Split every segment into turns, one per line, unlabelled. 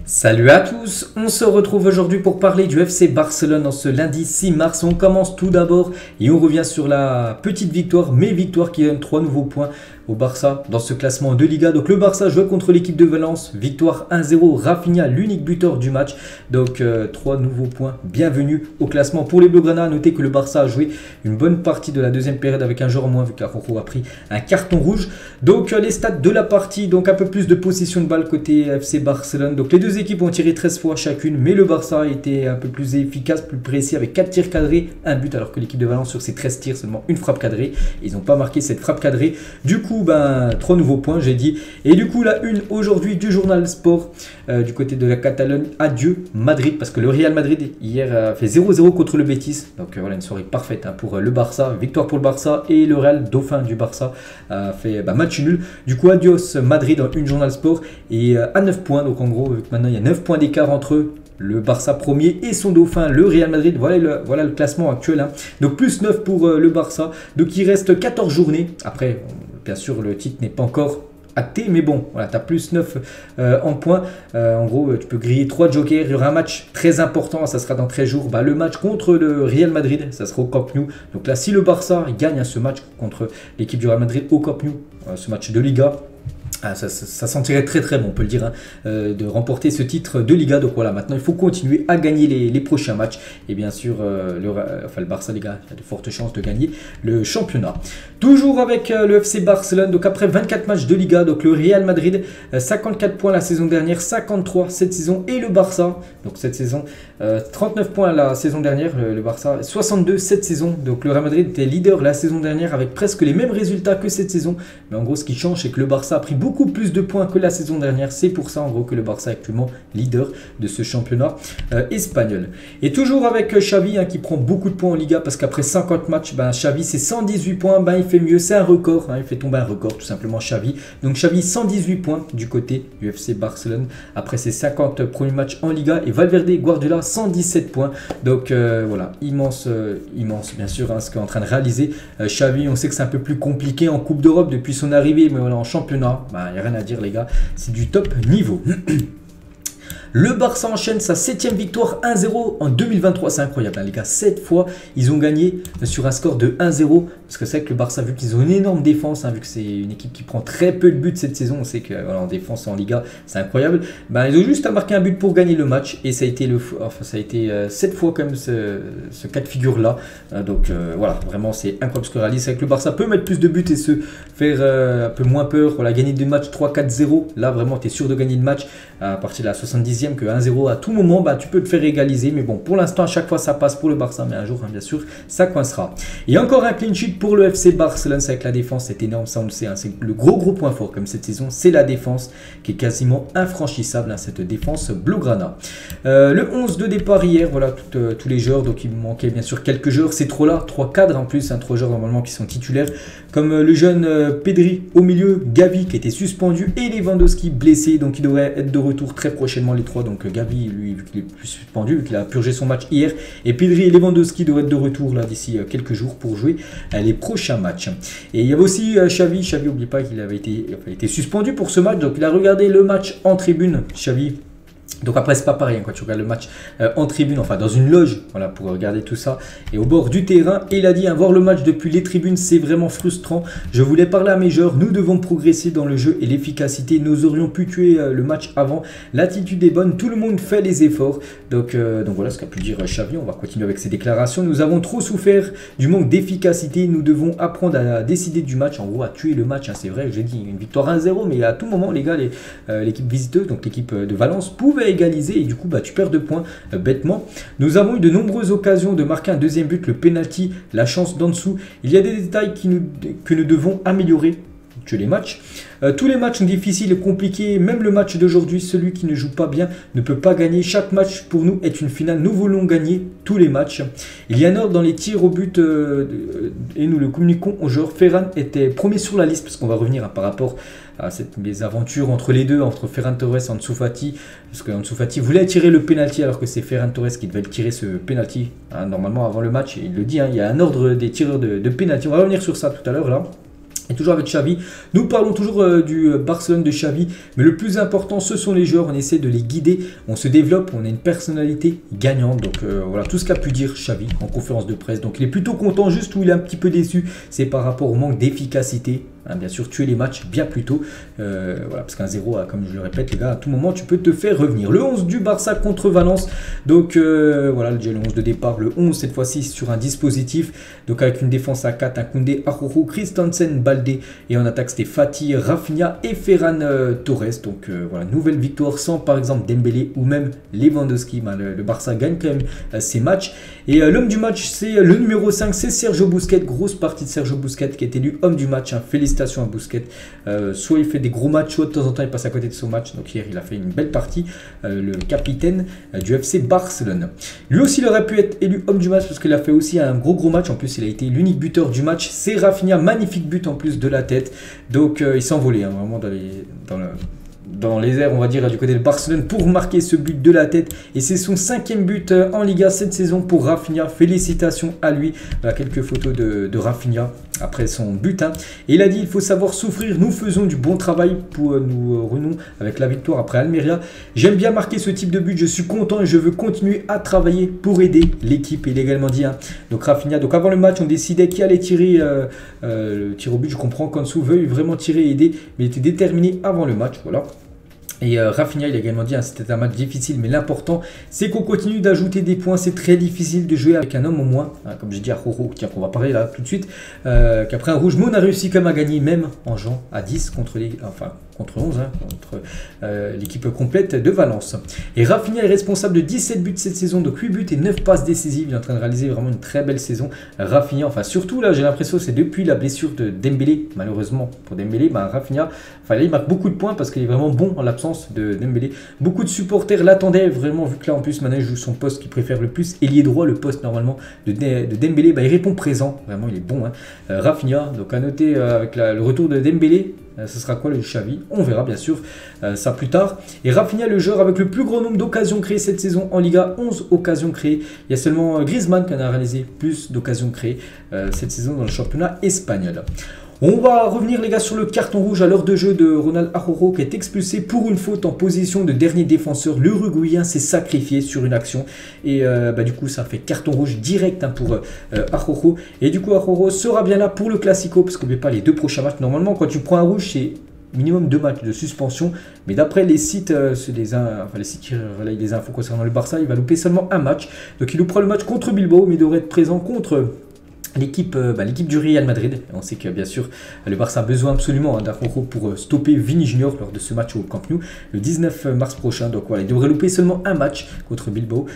Salut à tous, on se retrouve aujourd'hui pour parler du FC Barcelone en ce lundi 6 mars. On commence tout d'abord et on revient sur la petite victoire, mes victoires qui donnent 3 nouveaux points au Barça dans ce classement de Liga. Donc le Barça jouait contre l'équipe de Valence, victoire 1-0, Rafinha l'unique buteur du match. Donc 3 nouveaux points, bienvenue au classement pour les Blaugrana. Notez que le Barça a joué une bonne partie de la deuxième période avec un joueur en moins vu qu'Araujo a pris un carton rouge. Donc les stats de la partie, donc un peu plus de possession de balle côté FC Barcelone. Donc les deux équipes ont tiré 13 fois chacune, mais le Barça a été un peu plus efficace, plus précis avec 4 tirs cadrés, un but, alors que l'équipe de Valence sur ses 13 tirs, seulement une frappe cadrée. Ils n'ont pas marqué cette frappe cadrée. Du coup, 3 nouveaux points, j'ai dit. Et du coup, la une aujourd'hui du journal Sport du côté de la Catalogne, adieu Madrid, parce que le Real Madrid hier a fait 0-0 contre le Betis. Donc voilà, une soirée parfaite pour le Barça. Victoire pour le Barça, et le Real, dauphin du Barça, a fait match nul. Du coup, adios Madrid en une journal Sport, et à 9 points. Donc en gros, maintenant il y a 9 points d'écart entre le Barça premier et son dauphin, le Real Madrid. Voilà le classement actuel. Donc plus 9 pour le Barça. Donc il reste 14 journées. Après, bien sûr, le titre n'est pas encore acté, mais bon, voilà, tu as plus 9 en points. En gros, tu peux griller 3 jokers. Il y aura un match très important, ça sera dans 13 jours. Le match contre le Real Madrid, ça sera au Camp Nou. Donc là, si le Barça gagne ce match contre l'équipe du Real Madrid au Camp Nou, ce match de Liga, ça sentirait très très bon, on peut le dire, de remporter ce titre de Liga. Donc voilà, maintenant il faut continuer à gagner les prochains matchs. Et bien sûr, le Barça, les gars, il y a de fortes chances de gagner le championnat. Toujours avec le FC Barcelone, donc après 24 matchs de Liga, donc le Real Madrid, 54 points la saison dernière, 53 cette saison. Et le Barça, donc cette saison, 39 points la saison dernière, le Barça, 62 cette saison. Donc le Real Madrid était leader la saison dernière avec presque les mêmes résultats que cette saison. Mais en gros, ce qui change, c'est que le Barça a pris beaucoup plus de points que la saison dernière. C'est pour ça en gros que le Barça est actuellement leader de ce championnat espagnol. Et toujours avec Xavi qui prend beaucoup de points en Liga, parce qu'après 50 matchs, Xavi c'est 118 points, il fait mieux, c'est un record, il fait tomber un record tout simplement Xavi. Donc Xavi 118 points du côté du FC Barcelone après ses 50 premiers matchs en Liga, et Valverde et Guardiola 117 points. Donc voilà, immense bien sûr ce qu'est en train de réaliser Xavi. On sait que c'est un peu plus compliqué en Coupe d'Europe depuis son arrivée, mais voilà, en championnat, il n'y a rien à dire les gars, c'est du top niveau. Le Barça enchaîne sa 7e victoire 1-0 en 2023, c'est incroyable les gars, 7 fois ils ont gagné sur un score de 1-0, parce que c'est que le Barça, vu qu'ils ont une énorme défense, vu que c'est une équipe qui prend très peu de buts cette saison, on sait que voilà, en défense en Liga c'est incroyable, ils ont juste à marquer un but pour gagner le match, et ça a été, ça a été 7 fois comme ce cas de figure là. Donc voilà, vraiment c'est incroyable ce que réalise, c'est que le Barça peut mettre plus de buts et se faire un peu moins peur, voilà, gagner des matchs 3-4-0, là vraiment tu es sûr de gagner le match à partir de la 70e, que 1-0 à tout moment, tu peux te faire égaliser. Mais bon, pour l'instant, à chaque fois, ça passe pour le Barça. Mais un jour, bien sûr, ça coincera. Et encore un clean sheet pour le FC Barcelone. C'est avec la défense, c'est énorme, ça on le sait. C'est le gros point fort comme cette saison. C'est la défense qui est quasiment infranchissable, cette défense Blaugrana. Le 11 de départ hier, voilà, tous les joueurs. Donc il manquait bien sûr quelques joueurs. C'est trop là, 3 cadres en plus, 3 joueurs normalement qui sont titulaires. Comme le jeune Pedri au milieu, Gavi qui était suspendu et Lewandowski blessé. Donc il devrait être de retour très prochainement, les 3. Donc Gavi, lui, vu qu'il est plus suspendu, vu qu'il a purgé son match hier. Et Pedri et Lewandowski devraient être de retour là d'ici quelques jours pour jouer les prochains matchs. Et il y avait aussi Xavi. Xavi, n'oublie pas qu'il avait été suspendu pour ce match. Donc il a regardé le match en tribune, Xavi. Donc après c'est pas pareil quand tu regardes le match en tribune, enfin dans une loge, voilà, pour regarder tout ça, et au bord du terrain. Et il a dit voir le match depuis les tribunes c'est vraiment frustrant, je voulais parler à mes joueurs, nous devons progresser dans le jeu et l'efficacité, nous aurions pu tuer le match avant, l'attitude est bonne, tout le monde fait les efforts. Donc voilà ce qu'a pu dire Xavi. On va continuer avec ses déclarations. Nous avons trop souffert du manque d'efficacité, nous devons apprendre à décider du match, en gros à tuer le match, c'est vrai, j'ai dit une victoire 1-0, mais à tout moment les gars, l'équipe visiteuse, donc l'équipe de Valence, pouvait égaliser, et du coup tu perds 2 points bêtement. Nous avons eu de nombreuses occasions de marquer un deuxième but, le penalty, la chance d'en dessous. Il y a des détails que nous devons améliorer que les matchs. Tous les matchs sont difficiles et compliqués, même le match d'aujourd'hui, celui qui ne joue pas bien ne peut pas gagner. Chaque match pour nous est une finale, nous voulons gagner tous les matchs. Il y a un ordre dans les tirs au but et nous le communiquons aux joueurs. Ferran était premier sur la liste, parce qu'on va revenir par rapport à cette mésaventure entre les deux, entre Ferran Torres et Ansu Fati, parce que Ansu Fati voulait tirer le penalty alors que c'est Ferran Torres qui devait tirer ce penalty normalement avant le match. Il le dit, il y a un ordre des tireurs de penalty, on va revenir sur ça tout à l'heure là. Et toujours avec Xavi, nous parlons toujours du Barcelone de Xavi, mais le plus important ce sont les joueurs, on essaie de les guider, on se développe, on a une personnalité gagnante, donc voilà tout ce qu'a pu dire Xavi en conférence de presse, donc il est plutôt content, juste où il est un petit peu déçu, c'est par rapport au manque d'efficacité. Bien sûr, tuer les matchs bien plus tôt. Voilà, parce qu'un 0, comme je le répète, les gars, à tout moment, tu peux te faire revenir. Le 11 du Barça contre Valence. Donc, voilà, déjà le 11 de départ. Le 11, cette fois-ci, sur un dispositif. Donc, avec une défense à 4, un Koundé, Araujo, Christensen, Baldé. Et en attaque, c'était Fati, Rafinha et Ferran Torres. Donc, voilà, nouvelle victoire sans, par exemple, Dembélé ou même Lewandowski. Le Barça gagne quand même ses matchs. Et l'homme du match, c'est le numéro 5, c'est Sergio Busquets. Grosse partie de Sergio Busquets qui est élu homme du match. Félicitations à Busquets. Soit il fait des gros matchs, soit de temps en temps il passe à côté de son match. Donc hier il a fait une belle partie, le capitaine du FC Barcelone. Lui aussi il aurait pu être élu homme du match parce qu'il a fait aussi un gros match. En plus il a été l'unique buteur du match. C'est Rafinha, magnifique but en plus de la tête. Donc il s'est envolé vraiment dans les airs, on va dire, du côté de Barcelone pour marquer ce but de la tête. Et c'est son 5e but en Liga cette saison pour Rafinha. Félicitations à lui. Voilà quelques photos de Rafinha après son but. Et il a dit, il faut savoir souffrir. Nous faisons du bon travail pour nous renouer avec la victoire après Almeria. J'aime bien marquer ce type de but. Je suis content et je veux continuer à travailler pour aider l'équipe. Il a également dit, donc Rafinha, donc avant le match, on décidait qui allait tirer le tir au but. Je comprends qu'Ansu veuille vraiment tirer et aider, mais il était déterminé avant le match. Voilà. Et Rafinha, il a également dit, c'était un match difficile, mais l'important, c'est qu'on continue d'ajouter des points. C'est très difficile de jouer avec un homme au moins. Comme j'ai dit à Roro, tiens, qu'on va parler là tout de suite, qu'après un rouge, mais on a réussi quand même à gagner, même en jouant à 10 contre les... Enfin, contre 11, contre l'équipe complète de Valence. Et Rafinha est responsable de 17 buts cette saison, donc 8 buts et 9 passes décisives. Il est en train de réaliser vraiment une très belle saison. Rafinha, enfin surtout là, j'ai l'impression que c'est depuis la blessure de Dembélé, malheureusement pour Dembélé, Rafinha, enfin là, il marque beaucoup de points parce qu'il est vraiment bon en l'absence de Dembélé. Beaucoup de supporters l'attendaient vraiment, vu que là en plus maintenant il joue son poste qu'il préfère le plus, ailier droit, le poste normalement de Dembélé, il répond présent, vraiment il est bon. Rafinha, donc à noter avec le retour de Dembélé, ce sera quoi le Xavi? On verra bien sûr ça plus tard. Et Rafinha, le joueur avec le plus grand nombre d'occasions créées cette saison en Liga, 11 occasions créées. Il y a seulement Griezmann qui en a réalisé plus d'occasions créées cette saison dans le championnat espagnol. On va revenir les gars sur le carton rouge à l'heure de jeu de Ronald Araujo qui est expulsé pour une faute en position de dernier défenseur. L'Uruguayen s'est sacrifié sur une action et du coup ça fait carton rouge direct pour Araujo. Et du coup Araujo sera bien là pour le Classico parce qu'on n'oublie pas les 2 prochains matchs. Normalement quand tu prends un rouge c'est minimum 2 matchs de suspension, mais d'après les sites, les sites qui relayent les infos concernant le Barça, il va louper seulement un match. Donc il loupera le match contre Bilbao mais il devrait être présent contre... l'équipe du Real Madrid. On sait que bien sûr le Barça a besoin absolument d'Araujo pour stopper Vini Junior lors de ce match au Camp Nou le 19 mars prochain. Donc voilà, il devrait louper seulement un match contre Bilbao.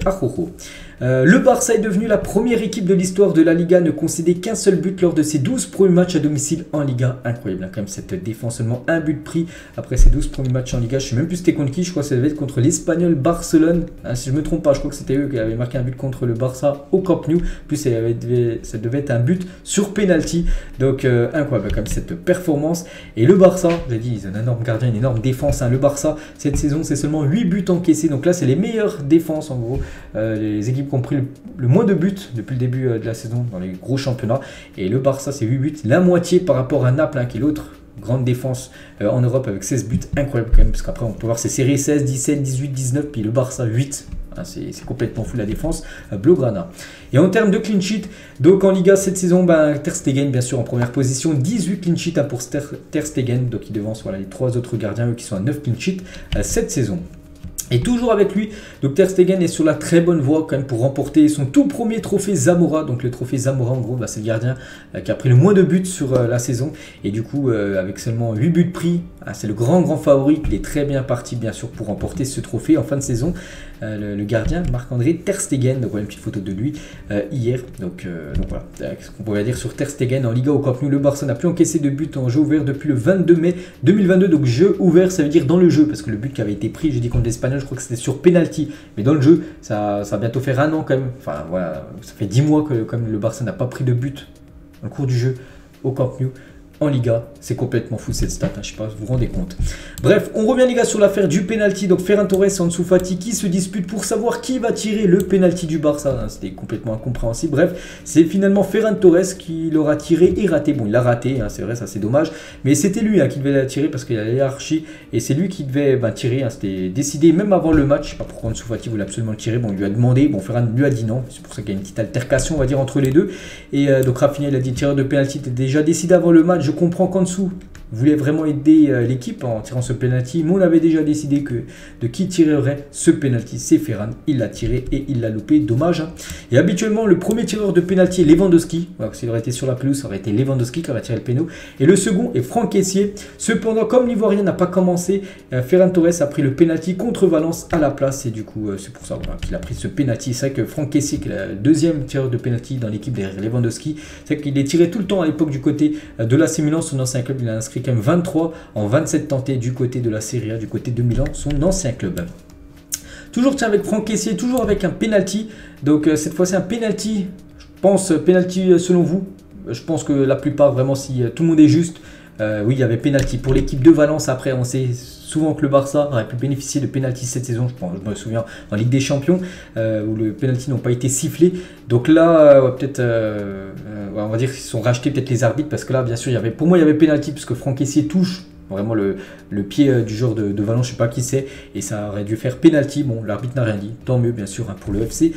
Araujo. Le Barça est devenu la première équipe de l'histoire de la Liga à ne concéder qu'un seul but lors de ses 12 premiers matchs à domicile en Liga. Incroyable quand même cette défense, seulement un but pris après ses 12 premiers matchs en Liga. Je ne sais même plus c'était contre qui, je crois que ça devait être contre l'Espagnol Barcelone. Si je ne me trompe pas, je crois que c'était eux qui avaient marqué un but contre le Barça au Camp Nou. Plus ça devait être un but sur penalty. Donc incroyable comme cette performance. Et le Barça, j'ai dit, ils ont un énorme gardien, une énorme défense. Le Barça, cette saison, c'est seulement 8 buts encaissés. Donc là, c'est les meilleures défenses en gros. Les équipes qui ont pris le moins de buts depuis le début de la saison dans les gros championnats. Et le Barça, c'est 8 buts, la moitié par rapport à Naples, qui est l'autre grande défense en Europe avec 16 buts. Incroyable quand même, parce qu'après, on peut voir ces séries 16, 17, 18, 19, puis le Barça 8. C'est complètement fou la défense Blaugrana. Et en termes de clean sheet, donc en Liga cette saison, Ter Stegen bien sûr en première position, 18 clean sheet pour Ter Stegen, donc il devance les 3 autres gardiens eux, qui sont à 9 clean sheet cette saison. Et toujours avec lui, donc Ter Stegen est sur la très bonne voie quand même pour remporter son tout premier trophée Zamora. Donc le trophée Zamora en gros, c'est le gardien qui a pris le moins de buts sur la saison. Et du coup avec seulement 8 buts pris, c'est le grand favori. Il est très bien parti bien sûr pour remporter ce trophée en fin de saison. Le gardien Marc-André Ter Stegen, donc voilà une petite photo de lui hier. Donc voilà, ce qu'on pourrait dire sur Ter Stegen en Liga au Camp Nou. Le Barça n'a plus encaissé de but en jeu ouvert depuis le 22 mai 2022. Donc jeu ouvert, ça veut dire dans le jeu, parce que le but qui avait été pris, j'ai dit contre l'Espagnol, je crois que c'était sur penalty, mais dans le jeu, ça va bientôt faire un an quand même. Enfin voilà, ça fait 10 mois que comme le Barça n'a pas pris de but dans le cours du jeu au Camp Nou. en Liga. C'est complètement fou cette stat, hein, je sais pas si vous vous rendez compte. Bref, on revient les gars sur l'affaire du penalty. Donc Ferran Torres et Ansu Fati qui se disputent pour savoir qui va tirer le penalty du Barça. Hein, c'était complètement incompréhensible. Bref, c'est finalement Ferran Torres qui l'aura tiré et raté. Bon, il l'a raté, hein, c'est vrai, ça c'est dommage. Mais c'était lui hein, qui devait la tirer parce qu'il a la hiérarchie. Et c'est lui qui devait tirer. Hein, c'était décidé même avant le match. Je sais pas pourquoi Ansu Fati voulait absolument le tirer. Bon, il lui a demandé. Bon, Ferran lui a dit non. C'est pour ça qu'il y a une petite altercation, on va dire, entre les deux. Et donc Rafinha, il a dit tireur de penalty était déjà décidé avant le match. Je comprends qu'Ansu voulait vraiment aider l'équipe en tirant ce penalty, mais on avait déjà décidé que de qui tirerait ce penalty, c'est Ferran. Il l'a tiré et il l'a loupé, dommage. Hein. Et habituellement, le premier tireur de penalty est Lewandowski. Voilà, s'il aurait été sur la pelouse, ça aurait été Lewandowski qui aurait tiré le péno. Et le second est Franck Kessié. Cependant, comme l'Ivoirien n'a pas commencé, Ferran Torres a pris le penalty contre Valence à la place. Et du coup, c'est pour ça voilà, qu'il a pris ce penalty. C'est vrai que Franck Kessié, qui est le deuxième tireur de penalty dans l'équipe derrière Lewandowski, c'est vrai qu'il est tiré tout le temps à l'époque du côté de l'AC Milan, son ancien club. Il a inscrit quand même 23 en 27 tentés du côté de la Serie A, du côté de Milan, son ancien club. Toujours tiens avec Franck Kessié, toujours avec un penalty. Donc cette fois-ci un penalty, je pense penalty selon vous. Je pense que la plupart vraiment si tout le monde est juste. Oui, il y avait penalty pour l'équipe de Valence. Après, on sait souvent que le Barça aurait pu bénéficier de penalty cette saison. Je me souviens en Ligue des Champions où le penalty n'ont pas été sifflés. Donc là, peut-être, on va dire qu'ils sont rachetés peut-être les arbitres parce que là, bien sûr, pour moi, il y avait penalty puisque Franck Kessié touche vraiment le pied du joueur de Valence, je sais pas qui c'est, et ça aurait dû faire penalty. Bon, l'arbitre n'a rien dit, tant mieux bien sûr hein, pour le FC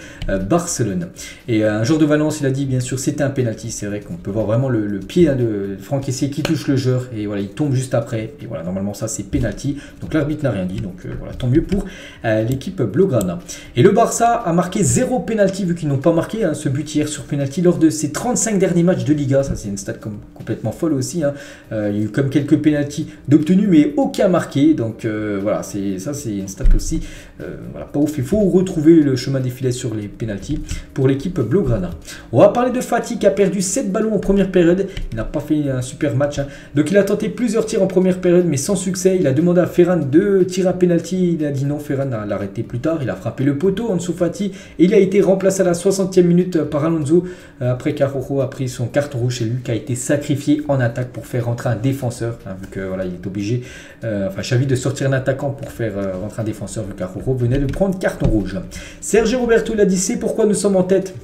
Barcelone. Et un joueur de Valence, il a dit bien sûr c'était un penalty. C'est vrai qu'on peut voir vraiment le pied hein, de Franck Kessié qui touche le joueur et voilà, il tombe juste après. Et voilà, normalement ça c'est penalty. Donc l'arbitre n'a rien dit, donc voilà, tant mieux pour l'équipe blaugrana. Et le Barça a marqué 0 penalty vu qu'ils n'ont pas marqué hein, ce but hier sur penalty lors de ses 35 derniers matchs de Liga. Ça c'est une stat complètement folle aussi. Hein. Il y a eu comme quelques penalty d'obtenu mais aucun marqué, donc voilà, c'est une stat aussi voilà, pas ouf. Il faut retrouver le chemin des filets sur les pénaltys pour l'équipe blaugrana. On va parler de Fati qui a perdu 7 ballons en première période. Il n'a pas fait un super match hein. Donc il a tenté plusieurs tirs en première période mais sans succès. Il a demandé à Ferran de tirer un penalty, il a dit non. Ferran a l'arrêté plus tard, il a frappé le poteau Ansu Fati et il a été remplacé à la 60e minute par Alonso après qu'Araujo a pris son carton rouge. C'est lui qui a été sacrifié en attaque pour faire rentrer un défenseur hein, vu que voilà, il est obligé, enfin Xavi, de sortir un attaquant pour faire rentrer un défenseur vu qu'Araujo venait de prendre carton rouge. Sergio Roberto l'a dit, c'est pourquoi nous sommes en tête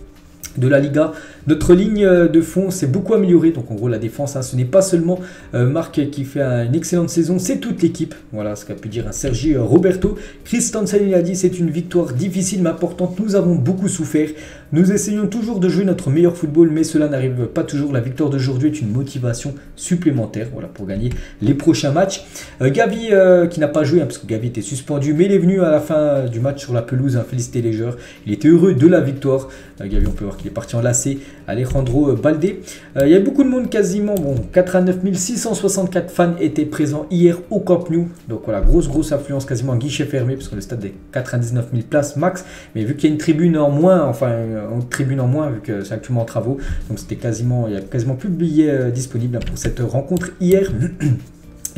de la Liga. Notre ligne de fond s'est beaucoup améliorée, donc en gros la défense, hein, ce n'est pas seulement Marc qui fait une excellente saison, c'est toute l'équipe. Voilà ce qu'a pu dire un Sergio Roberto. Christensen il a dit c'est une victoire difficile mais importante, nous avons beaucoup souffert. Nous essayons toujours de jouer notre meilleur football mais cela n'arrive pas toujours. La victoire d'aujourd'hui est une motivation supplémentaire voilà, pour gagner les prochains matchs. Gavi qui n'a pas joué hein, parce que Gavi était suspendu mais il est venu à la fin du match sur la pelouse hein, féliciter les joueurs. Il était heureux de la victoire. Gavi, on peut voir qu'il est parti en lacet. Alejandro Balde. Il y a beaucoup de monde quasiment. Bon, 89 664 fans étaient présents hier au Camp Nou. Donc voilà, grosse affluence quasiment en guichet fermé parce que le stade est 99 000 places max. Mais vu qu'il y a une tribune en moins, enfin une tribune en moins vu que c'est actuellement en travaux. Donc c'était quasiment, il y a quasiment plus de billets disponibles pour cette rencontre hier.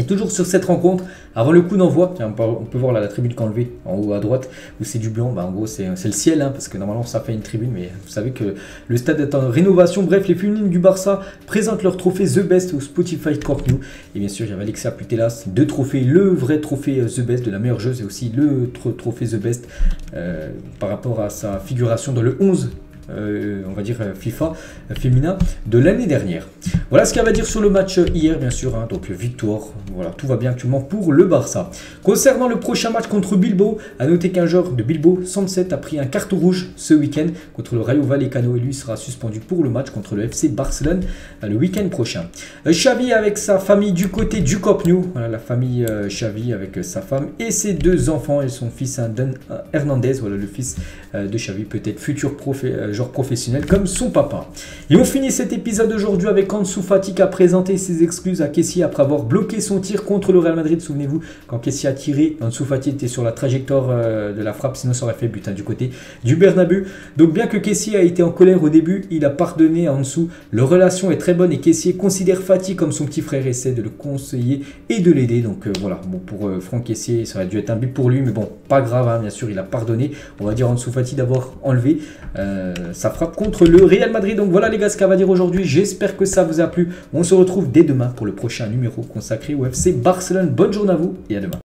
Et toujours sur cette rencontre, avant le coup d'envoi, on peut voir là, la tribune qu'enlevée en haut à droite, où c'est du blanc, bah, en gros c'est le ciel, hein, parce que normalement ça fait une tribune, mais vous savez que le stade est en rénovation. Bref, les féminines du Barça présentent leur trophée The Best au Spotify Camp Nou. Et bien sûr, il y avait Alexia Putellas, 2 trophées, le vrai trophée The Best de la meilleure joueuse et aussi le trophée The Best par rapport à sa figuration dans le 11. On va dire FIFA féminin de l'année dernière. Voilà ce qu'il y avait à dire sur le match hier bien sûr, hein, donc victoire, voilà, tout va bien actuellement pour le Barça. Concernant le prochain match contre Bilbao, à noter qu'un joueur de Bilbao, 107, a pris un carton rouge ce week-end contre le Rayo Vallecano et lui sera suspendu pour le match contre le FC Barcelone le week-end prochain. Xavi avec sa famille du côté du Camp Nou, voilà, la famille Xavi avec sa femme et ses 2 enfants et son fils Dan Hernandez, voilà le fils de Xavi, peut-être futur joueur professionnel comme son papa. Et on finit cet épisode aujourd'hui avec Ansu Fati qui a présenté ses excuses à Kessié après avoir bloqué son tir contre le Real Madrid. Souvenez-vous, quand Kessié a tiré, Ansu Fati était sur la trajectoire de la frappe, sinon ça aurait fait but hein, du côté du Bernabeu. Donc bien que Kessié a été en colère au début, il a pardonné à Ansu. Leur relation est très bonne et Kessié considère Fati comme son petit frère et essaie de le conseiller et de l'aider. Donc voilà, bon, pour Franck Kessié, ça aurait dû être un but pour lui, mais bon, pas grave, hein, bien sûr, il a pardonné. On va dire Ansu Fati d'avoir enlevé ça frappe contre le Real Madrid. Donc voilà les gars ce qu'on va dire aujourd'hui. J'espère que ça vous a plu. On se retrouve dès demain pour le prochain numéro consacré au FC Barcelone. Bonne journée à vous et à demain.